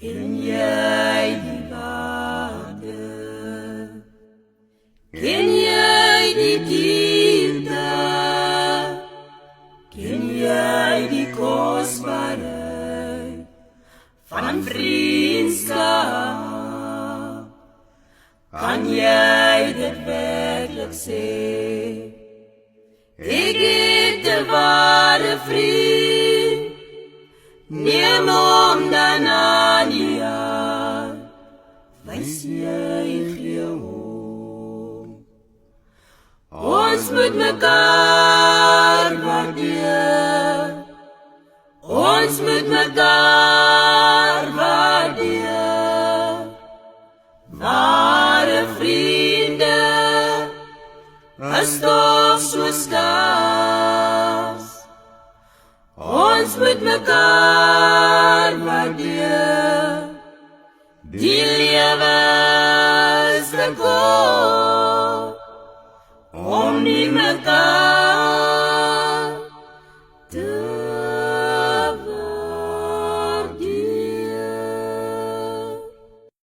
Ken jy die waarde? Ken jy die diepte? Ken jy die kosbaarheid van vriendskap? Kan jy dit werklik sê? Ek het 'n ware vriend, neem hom dan aan die hand, wys jy gee hom. Ons moet mekaar waardeer, ons moet mekaar waardeer. Ware vriende is toch so skaars. Ons moet mekaar waardeer. Die lewe is te kort om nie mekaar